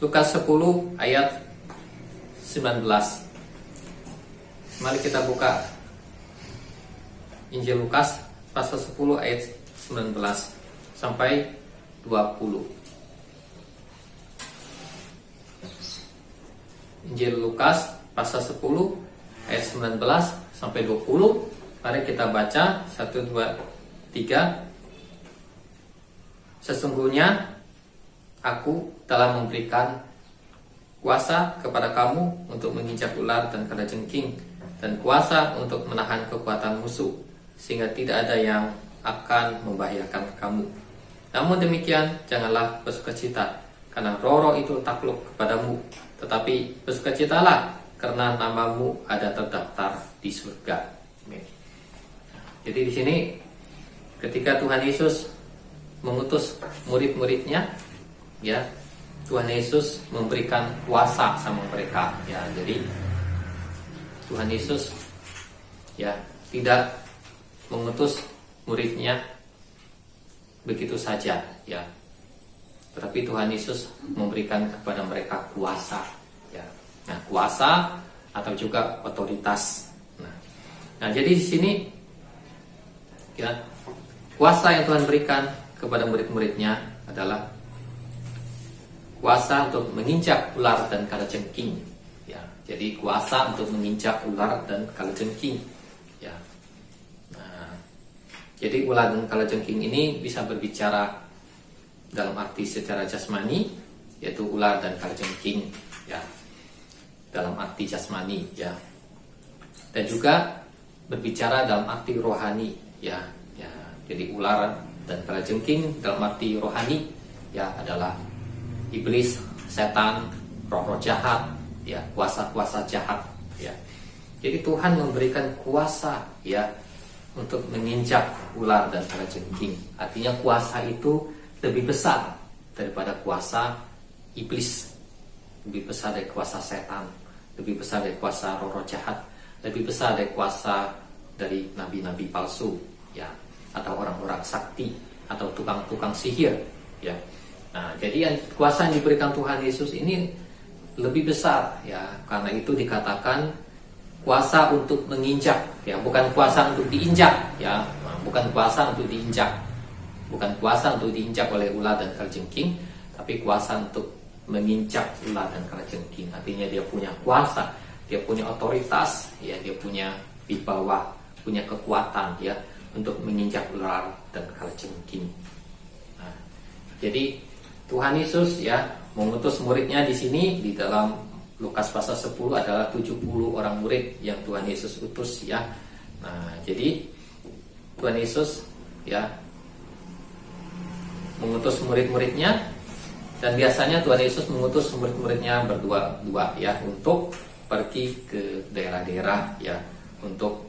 Lukas 10 ayat 19. Mari kita buka Injil Lukas pasal 10 ayat 19 sampai 20. Injil Lukas pasal 10 ayat 19 sampai 20. Mari kita baca 1, 2, 3. Sesungguhnya Aku telah memberikan kuasa kepada kamu untuk menginjak ular dan kalajengking, dan kuasa untuk menahan kekuatan musuh, sehingga tidak ada yang akan membahayakan kamu. Namun demikian, janganlah bersukacita, karena roh-roh itu takluk kepadamu, tetapi bersukacitalah, karena namamu ada terdaftar di surga. Jadi di sini, ketika Tuhan Yesus mengutus murid-muridnya, ya, Tuhan Yesus memberikan kuasa sama mereka, ya. Jadi Tuhan Yesus, ya, tidak mengutus muridnya begitu saja, ya. Tetapi Tuhan Yesus memberikan kepada mereka kuasa, ya. Nah, kuasa atau juga otoritas. Nah, jadi di sini, ya, kuasa yang Tuhan berikan kepada murid-muridnya adalah kuasa untuk menginjak ular dan kalajengking, ya. Jadi kuasa untuk menginjak ular dan kalajengking, ya. Nah, jadi ular dan kalajengking ini bisa berbicara dalam arti secara jasmani, yaitu ular dan kalajengking, ya, dalam arti jasmani, ya. Dan juga berbicara dalam arti rohani, ya. Jadi ular dan kalajengking dalam arti rohani, ya, adalah iblis, setan, roh-roh jahat, ya, kuasa-kuasa jahat, ya. Jadi Tuhan memberikan kuasa, ya, untuk menginjak ular dan kalajengking. Artinya kuasa itu lebih besar daripada kuasa iblis, lebih besar dari kuasa setan, lebih besar dari kuasa roh-roh jahat, lebih besar dari kuasa dari nabi-nabi palsu, ya, atau orang-orang sakti, atau tukang-tukang sihir, ya. Nah, jadi kuasa yang diberikan Tuhan Yesus ini lebih besar, ya. Karena itu dikatakan kuasa untuk menginjak, ya, bukan kuasa untuk diinjak, ya. Nah, bukan kuasa untuk diinjak, bukan kuasa untuk diinjak oleh ular dan kalajengking, tapi kuasa untuk menginjak ular dan kalajengking. Artinya dia punya kuasa, dia punya otoritas, ya, dia punya wibawa, punya kekuatan, ya, untuk menginjak ular dan kalajengking. Nah, jadi Tuhan Yesus, ya, mengutus muridnya di sini di dalam Lukas pasal 10 adalah 70 orang murid yang Tuhan Yesus utus, ya. Nah, jadi Tuhan Yesus, ya, mengutus murid-muridnya, dan biasanya Tuhan Yesus mengutus murid-muridnya berdua-dua, ya, untuk pergi ke daerah-daerah, ya, untuk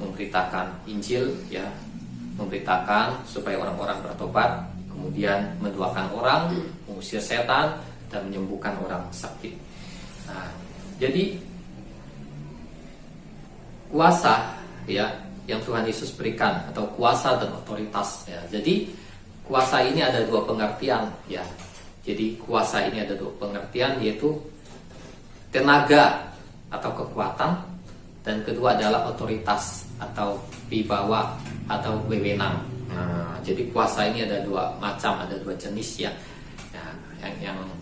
memberitakan Injil, ya, memberitakan supaya orang-orang bertobat, kemudian mendoakan orang, mengusir setan, dan menyembuhkan orang sakit. Nah, jadi kuasa, ya, yang Tuhan Yesus berikan, atau kuasa dan otoritas, ya. Jadi kuasa ini ada dua pengertian, ya. Jadi kuasa ini ada dua pengertian, yaitu tenaga atau kekuatan, dan kedua adalah otoritas atau wibawa atau wewenang. Nah, jadi kuasa ini ada dua macam, ada dua jenis, ya.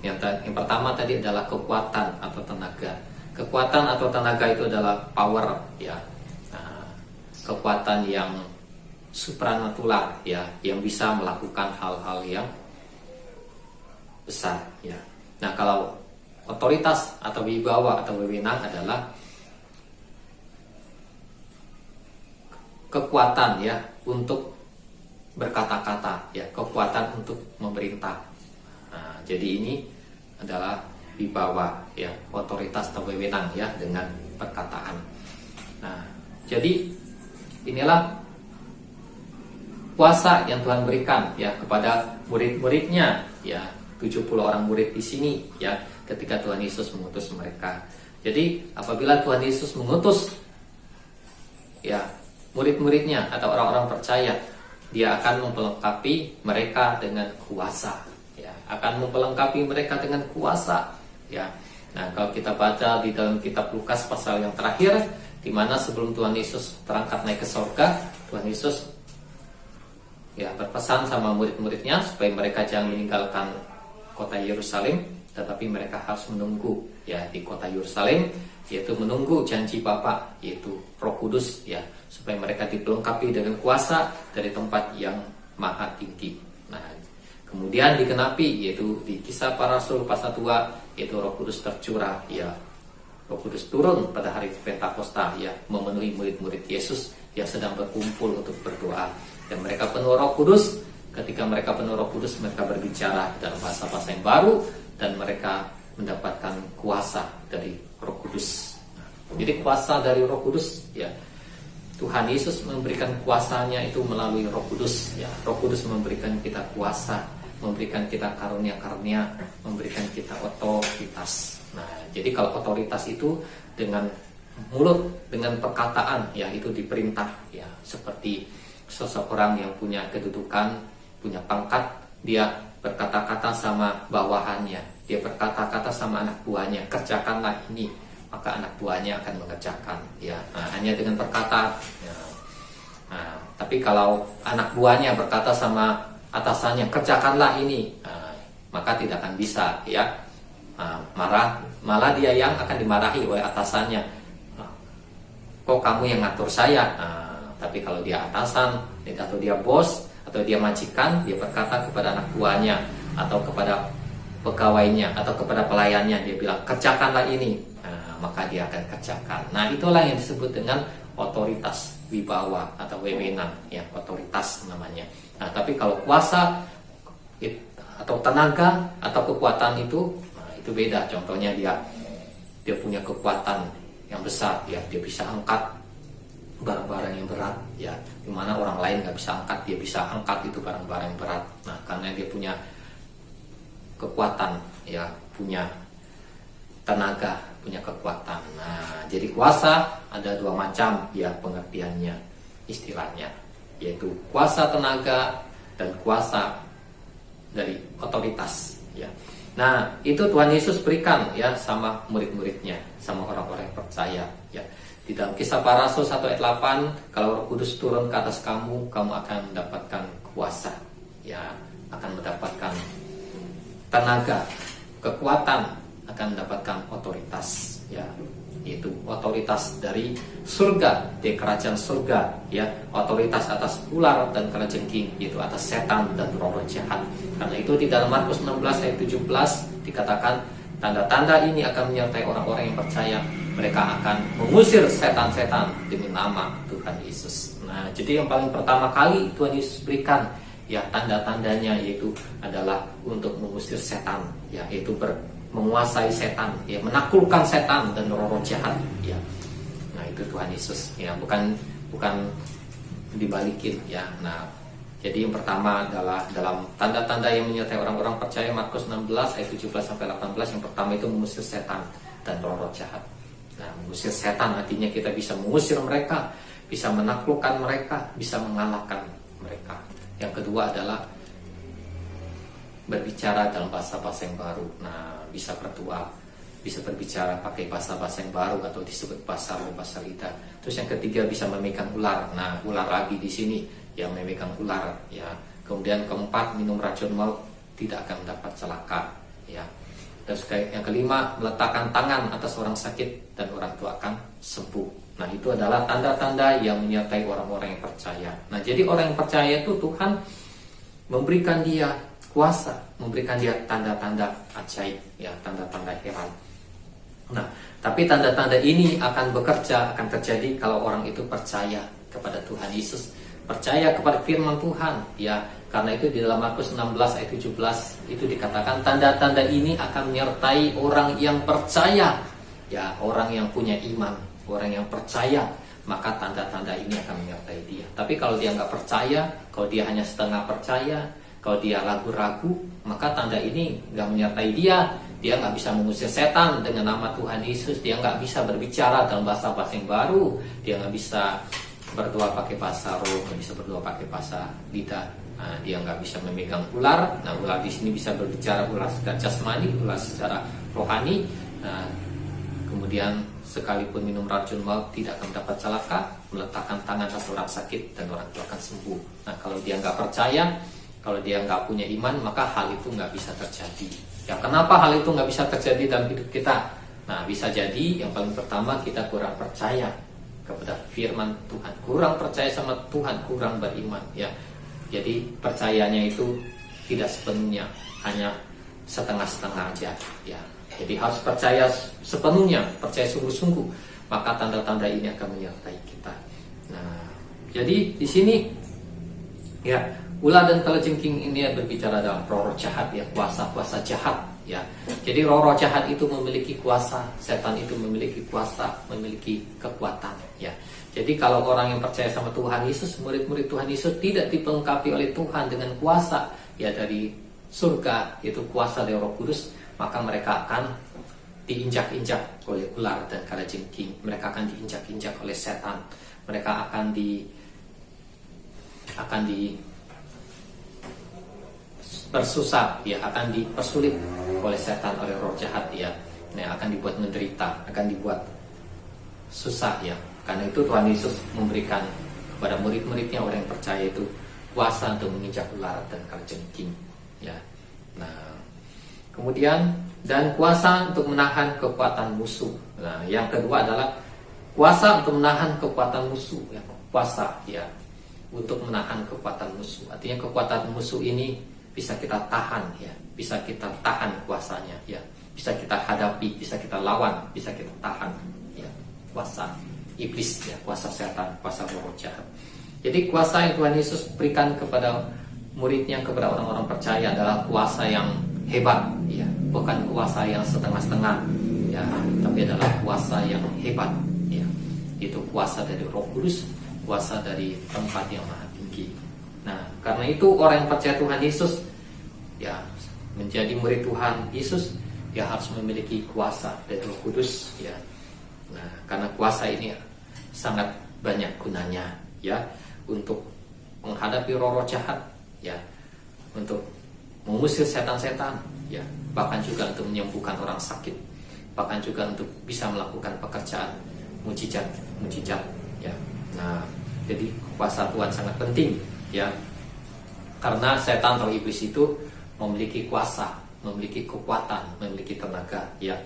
Yang pertama tadi adalah kekuatan atau tenaga. Kekuatan atau tenaga itu adalah power, ya. Nah, kekuatan yang supranatural, ya, yang bisa melakukan hal-hal yang besar, ya. Nah, kalau otoritas atau wibawa atau wewenang adalah kekuatan, ya, untuk berkata-kata, ya, kekuatan untuk memerintah. Nah, jadi ini adalah wibawa, ya, otoritas atau wewenang, ya, dengan perkataan. Nah, jadi inilah kuasa yang Tuhan berikan, ya, kepada murid-muridnya, ya, 70 orang murid di sini, ya, ketika Tuhan Yesus mengutus mereka. Jadi apabila Tuhan Yesus mengutus, ya, murid-muridnya atau orang-orang percaya, dia akan memperlengkapi mereka dengan kuasa, ya. akan memperlengkapi mereka dengan kuasa. Ya, nah kalau kita baca di dalam kitab Lukas pasal yang terakhir, di mana sebelum Tuhan Yesus terangkat naik ke sorga, Tuhan Yesus ya berpesan sama murid-muridnya supaya mereka jangan meninggalkan kota Yerusalem, tetapi mereka harus menunggu ya di kota Yerusalem, yaitu menunggu janji Bapa, yaitu Roh Kudus ya, supaya mereka dilengkapi dengan kuasa dari tempat yang maha tinggi. Nah, kemudian digenapi yaitu di Kisah Para Rasul pasal 2, yaitu Roh Kudus tercurah ya. Roh Kudus turun pada hari Pentakosta ya, memenuhi murid-murid Yesus yang sedang berkumpul untuk berdoa. Dan mereka penuh Roh Kudus. Ketika mereka penuh Roh Kudus, mereka berbicara dalam bahasa-bahasa yang baru, dan mereka mendapatkan kuasa dari Roh Kudus. Jadi kuasa dari Roh Kudus ya, Tuhan Yesus memberikan kuasanya itu melalui Roh Kudus ya. Roh Kudus memberikan kita kuasa, memberikan kita karunia-karunia, memberikan kita otoritas. Nah, jadi kalau otoritas itu dengan mulut, dengan perkataan ya, itu diperintah ya, seperti seseorang yang punya kedudukan, punya pangkat, dia berkata-kata sama bawahannya, dia berkata-kata sama anak buahnya, kerjakanlah ini, maka anak buahnya akan mengerjakan ya. Nah, hanya dengan perkataan ya. Nah, tapi kalau anak buahnya berkata sama atasannya, kerjakanlah ini, maka tidak akan bisa ya. Malah dia yang akan dimarahi oleh atasannya. Kok kamu yang ngatur saya? Tapi kalau dia atasan atau dia bos atau dia majikan, dia berkata kepada anak buahnya atau kepada pegawainya atau kepada pelayannya, dia bilang kerjakanlah ini, maka dia akan kerjakan. Nah, itulah yang disebut dengan otoritas, wibawa atau wewenang ya, otoritas namanya. Nah, tapi kalau kuasa atau tenaga atau kekuatan itu, itu beda. Contohnya dia punya kekuatan yang besar ya, dia bisa angkat barang-barang yang berat ya, dimana orang lain nggak bisa angkat, dia bisa angkat itu barang-barang yang berat. Nah, karena dia punya kekuatan ya, punya tenaga, punya kekuatan. Nah, jadi kuasa ada dua macam ya pengertiannya, istilahnya, yaitu kuasa tenaga dan kuasa dari otoritas ya. Nah, itu Tuhan Yesus berikan ya sama murid-muridnya, sama orang-orang yang percaya ya. Di dalam Kisah Para Rasul 1 ayat 8, kalau Roh Kudus turun ke atas kamu, kamu akan mendapatkan kuasa ya, akan mendapatkan tenaga, kekuatan, akan mendapatkan otoritas ya, yaitu otoritas dari surga, dari kerajaan surga ya, otoritas atas ular dan kalajengking, yaitu atas setan dan roh-roh jahat. Karena itu di dalam Markus 16 ayat 17 dikatakan, tanda-tanda ini akan menyertai orang-orang yang percaya, mereka akan mengusir setan-setan demi nama Tuhan Yesus. Nah, jadi yang paling pertama kali Tuhan Yesus berikan ya tanda-tandanya, yaitu adalah untuk mengusir setan ya, yaitu menguasai setan ya, menaklukkan setan dan roh-roh jahat ya. Nah, itu Tuhan Yesus ya, bukan dibalikin ya. Nah, jadi yang pertama adalah dalam tanda-tanda yang menyertai orang-orang percaya, Markus 16 ayat 17 sampai 18, yang pertama itu mengusir setan dan roh-roh jahat. Nah, mengusir setan artinya kita bisa mengusir mereka, bisa menaklukkan mereka, bisa mengalahkan mereka. Yang kedua adalah berbicara dalam bahasa-bahasa yang baru. Nah, bisa berdoa, bisa berbicara pakai bahasa-bahasa yang baru atau disebut bahasa lidah. Terus yang ketiga bisa memegang ular. Nah, ular lagi di sini yang memegang ular ya. Kemudian keempat, minum racun maut, tidak akan mendapat celaka ya. Terus yang kelima, meletakkan tangan atas orang sakit dan orang tua akan sembuh. Nah, itu adalah tanda-tanda yang menyertai orang-orang yang percaya. Nah, jadi orang yang percaya itu Tuhan memberikan dia kuasa, memberikan dia tanda-tanda ajaib ya, tanda-tanda heran. Nah, tapi tanda-tanda ini akan bekerja, akan terjadi kalau orang itu percaya kepada Tuhan Yesus, percaya kepada firman Tuhan ya. Karena itu di dalam Markus 16 ayat 17 itu dikatakan tanda-tanda ini akan menyertai orang yang percaya ya, orang yang punya iman, orang yang percaya, maka tanda-tanda ini akan menyertai dia. Tapi kalau dia nggak percaya, kalau dia hanya setengah percaya, kalau dia ragu-ragu, maka tanda ini nggak menyertai dia. Dia nggak bisa mengusir setan dengan nama Tuhan Yesus, dia nggak bisa berbicara dalam bahasa-bahasa yang baru, dia nggak bisa berdoa pakai bahasa roh, nggak bisa berdoa pakai bahasa lidah. Nah, dia nggak bisa memegang ular. Nah, ular di sini bisa berbicara ular secara jasmani, ular secara rohani. Nah, kemudian sekalipun minum racun maut tidak akan mendapat celaka, meletakkan tangan atas orang sakit dan orang itu akan sembuh. Nah, kalau dia nggak percaya, kalau dia nggak punya iman, maka hal itu nggak bisa terjadi. Ya, kenapa hal itu nggak bisa terjadi dalam hidup kita? Nah, bisa jadi yang paling pertama kita kurang percaya kepada firman Tuhan, kurang percaya sama Tuhan, kurang beriman. Ya, jadi percayanya itu tidak sepenuhnya, hanya setengah-setengah aja. Ya, jadi harus percaya sepenuhnya, percaya sungguh-sungguh. Maka tanda-tanda ini akan menyertai kita. Nah, jadi di sini ya, ular dan kalajengking ini berbicara dalam roh-roh jahat, ya, kuasa-kuasa jahat, ya. Jadi roh-roh jahat itu memiliki kuasa, setan itu memiliki kuasa, memiliki kekuatan, ya. Jadi kalau orang yang percaya sama Tuhan Yesus, murid-murid Tuhan Yesus tidak dipelengkapi oleh Tuhan dengan kuasa, ya, dari surga, itu kuasa dari Roh Kudus, maka mereka akan diinjak-injak oleh ular dan kalajengking. Mereka akan diinjak-injak oleh setan. Mereka akan bersusah, ya, akan dipersulit oleh setan, oleh roh jahat, ya. Nah, akan dibuat menderita, akan dibuat susah, ya. Karena itu Tuhan Yesus memberikan kepada murid-muridnya, orang yang percaya itu, kuasa untuk menginjak ular dan kalajengking, ya. Nah, kemudian dan kuasa untuk menahan kekuatan musuh. Nah, yang kedua adalah kuasa untuk menahan kekuatan musuh, ya. Kuasa, ya, untuk menahan kekuatan musuh. Artinya kekuatan musuh ini bisa kita tahan, ya, bisa kita tahan kuasanya, ya, bisa kita hadapi, bisa kita lawan, bisa kita tahan, ya, kuasa iblis, ya, kuasa setan, kuasa roh jahat. Jadi kuasa yang Tuhan Yesus berikan kepada muridnya, kepada orang-orang percaya adalah kuasa yang hebat, ya, bukan kuasa yang setengah-setengah, ya, tapi adalah kuasa yang hebat, ya. Itu kuasa dari Roh Kudus, kuasa dari tempat yang maha tinggi. Nah, karena itu orang yang percaya Tuhan Yesus, ya, menjadi murid Tuhan Yesus, ya, harus memiliki kuasa dari Roh Kudus, ya. Nah, karena kuasa ini sangat banyak gunanya, ya, untuk menghadapi roh-roh jahat, ya, untuk mengusir setan-setan, ya, bahkan juga untuk menyembuhkan orang sakit, bahkan juga untuk bisa melakukan pekerjaan mujizat, ya. Nah, jadi kuasa Tuhan sangat penting, ya, karena setan atau iblis itu memiliki kuasa, memiliki kekuatan, memiliki tenaga, ya.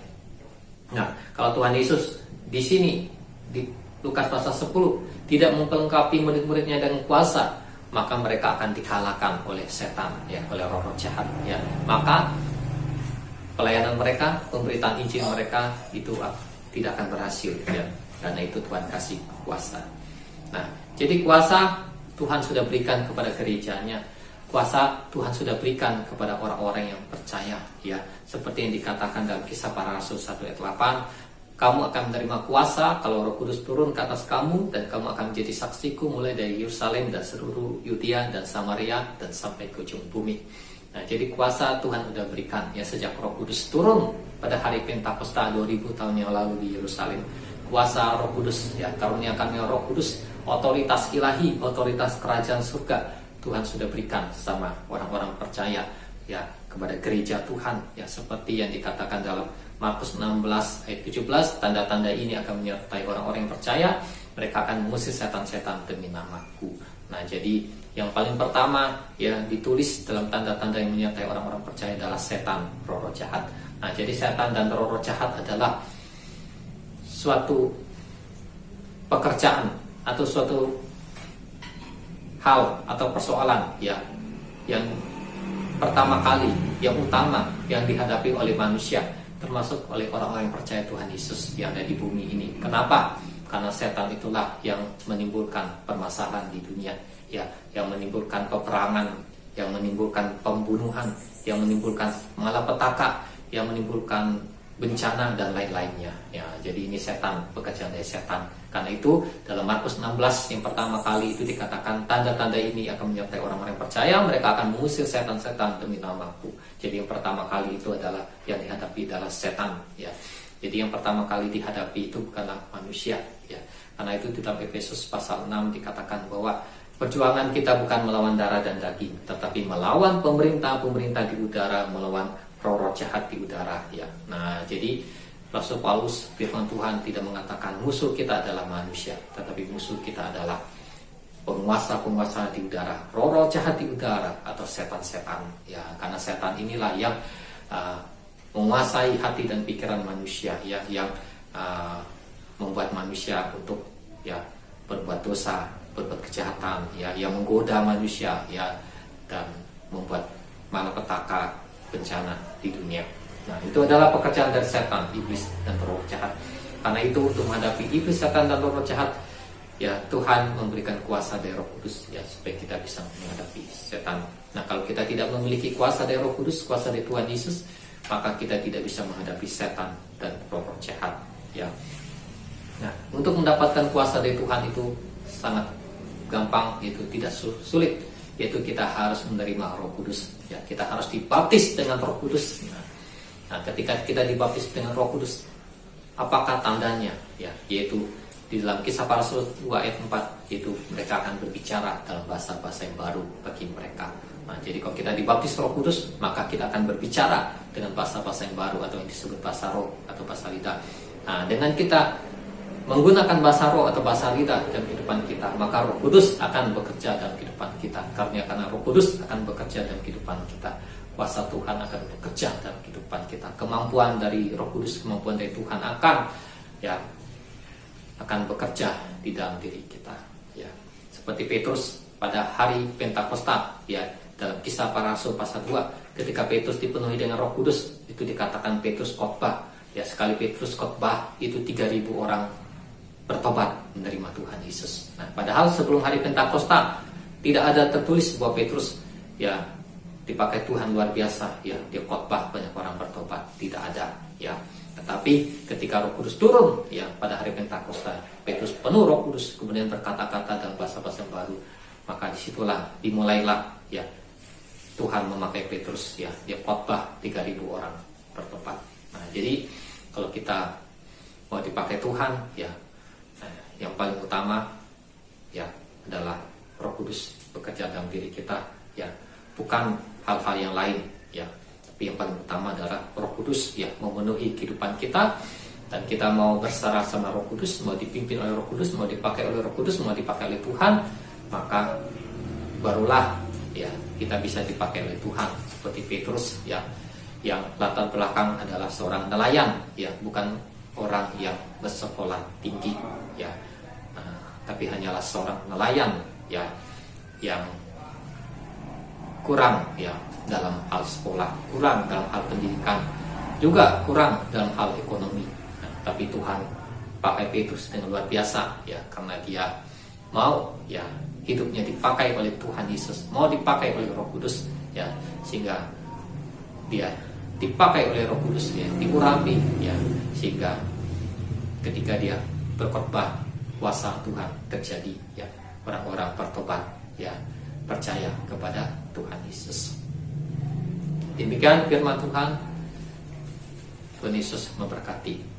Nah, kalau Tuhan Yesus di sini di Lukas pasal 10 tidak memperlengkapi murid-muridnya dengan kuasa, maka mereka akan dikalahkan oleh setan, ya, oleh roh-roh jahat, ya. Maka pelayanan mereka, pemberitaan Injil mereka itu tidak akan berhasil, ya. Karena itu Tuhan kasih kuasa. Nah, jadi kuasa Tuhan sudah berikan kepada gerejanya. Kuasa Tuhan sudah berikan kepada orang-orang yang percaya, ya. Seperti yang dikatakan dalam Kisah Para Rasul 1 ayat 8, kamu akan menerima kuasa kalau Roh Kudus turun ke atas kamu, dan kamu akan menjadi saksiku mulai dari Yerusalem dan seluruh Yudea dan Samaria dan sampai ke ujung bumi. Nah, jadi kuasa Tuhan sudah berikan, ya, sejak Roh Kudus turun pada hari Pentakosta 2000 tahun yang lalu di Yerusalem. Kuasa Roh Kudus, ya, karuniakan Roh Kudus, otoritas ilahi, otoritas kerajaan surga Tuhan sudah berikan sama orang-orang percaya, ya, kepada gereja Tuhan, ya, seperti yang dikatakan dalam Markus 16 ayat 17, tanda-tanda ini akan menyertai orang-orang yang percaya, mereka akan mengusir setan-setan demi namaku. Nah, jadi yang paling pertama, ya, ditulis dalam tanda-tanda yang menyertai orang-orang percaya adalah setan, roh-roh jahat. Nah, jadi setan dan roh-roh jahat adalah suatu pekerjaan atau suatu hal atau persoalan, ya, yang pertama kali, yang utama yang dihadapi oleh manusia, termasuk oleh orang-orang yang percaya Tuhan Yesus yang ada di bumi ini. Kenapa? Karena setan itulah yang menimbulkan permasalahan di dunia, ya, yang menimbulkan peperangan, yang menimbulkan pembunuhan, yang menimbulkan malapetaka, yang menimbulkan bencana dan lain-lainnya, ya. Jadi ini setan, pekerjaan dari setan. Karena itu dalam Markus 16 yang pertama kali itu dikatakan tanda-tanda ini akan menyertai orang-orang yang percaya, mereka akan mengusir setan-setan demi namaku. Jadi yang pertama kali itu adalah yang dihadapi adalah setan, ya. Jadi yang pertama kali dihadapi itu bukanlah manusia, ya. Karena itu di dalam Efesus pasal 6 dikatakan bahwa perjuangan kita bukan melawan darah dan daging, tetapi melawan pemerintah-pemerintah di udara, melawan roh-roh jahat di udara. Ya, nah jadi Rasul Paulus, firman Tuhan tidak mengatakan musuh kita adalah manusia, tetapi musuh kita adalah penguasa-penguasa di udara, roh-roh jahat di udara atau setan-setan. Ya, karena setan inilah yang menguasai hati dan pikiran manusia, ya, yang membuat manusia untuk ya berbuat dosa, berbuat kejahatan, ya, yang menggoda manusia, ya, dan membuat malapetaka, bencana di dunia. Nah, itu adalah pekerjaan dari setan, iblis, dan roh jahat. Karena itu untuk menghadapi iblis, setan, dan roh jahat, ya Tuhan memberikan kuasa dari Roh Kudus, ya, supaya kita bisa menghadapi setan. Nah, kalau kita tidak memiliki kuasa dari Roh Kudus, kuasa dari Tuhan Yesus, maka kita tidak bisa menghadapi setan dan roh jahat. Ya. Nah, untuk mendapatkan kuasa dari Tuhan itu sangat gampang, itu tidak sulit, yaitu kita harus menerima Roh Kudus. Ya, kita harus dibaptis dengan Roh Kudus. Nah, ketika kita dibaptis dengan Roh Kudus, apakah tandanya? Ya, yaitu di dalam Kisah Para Rasul 2 ayat 4, yaitu mereka akan berbicara dalam bahasa-bahasa yang baru bagi mereka. Nah, jadi kalau kita dibaptis Roh Kudus, maka kita akan berbicara dengan bahasa-bahasa yang baru atau yang disebut bahasa roh atau bahasa lidah. Nah, dengan kita menggunakan bahasa roh atau bahasa lidah dalam kehidupan kita, maka Roh Kudus akan bekerja dalam kehidupan kita. Karena Roh Kudus akan bekerja dalam kehidupan kita, kuasa Tuhan akan bekerja dalam kehidupan kita. Kemampuan dari Roh Kudus, kemampuan dari Tuhan akan bekerja di dalam diri kita. Ya, seperti Petrus pada hari Pentakosta, ya, dalam Kisah Para Rasul pasal 2, ketika Petrus dipenuhi dengan Roh Kudus, itu dikatakan Petrus khotbah. Ya, sekali Petrus khotbah, itu 3.000 orang bertobat menerima Tuhan Yesus. Nah, padahal sebelum hari Pentakosta tidak ada tertulis bahwa Petrus ya dipakai Tuhan luar biasa, ya, dia khotbah banyak orang bertobat, tidak ada, ya. Tetapi ketika Roh Kudus turun, ya, pada hari Pentakosta, Petrus penuh Roh Kudus, kemudian berkata-kata dalam bahasa-bahasa baru, maka disitulah dimulailah, ya, Tuhan memakai Petrus, ya, dia khotbah 3.000 orang bertobat. Nah, jadi kalau kita mau dipakai Tuhan, ya, yang paling utama, ya, adalah Roh Kudus bekerja dalam diri kita, ya, bukan hal-hal yang lain, ya, tapi yang paling utama adalah Roh Kudus, ya, memenuhi kehidupan kita, dan kita mau berserah sama Roh Kudus, mau dipimpin oleh Roh Kudus, mau dipakai oleh Roh Kudus, mau dipakai oleh Tuhan, maka barulah, ya, kita bisa dipakai oleh Tuhan. Seperti Petrus, ya, yang latar belakang adalah seorang nelayan, ya, bukan orang yang bersekolah tinggi, ya, tapi hanyalah seorang nelayan, ya, yang kurang, ya, dalam hal sekolah, kurang dalam hal pendidikan, juga kurang dalam hal ekonomi. Nah, tapi Tuhan pakai Petrus dengan luar biasa, ya, karena dia mau, ya, hidupnya dipakai oleh Tuhan Yesus, mau dipakai oleh Roh Kudus, ya, sehingga dia dipakai oleh Roh Kudus, ya, diurapi, ya, sehingga ketika dia berkhotbah, kuasa Tuhan terjadi, ya, orang-orang bertobat, ya, percaya kepada Tuhan Yesus. Demikian firman Tuhan. Tuhan Yesus memberkati.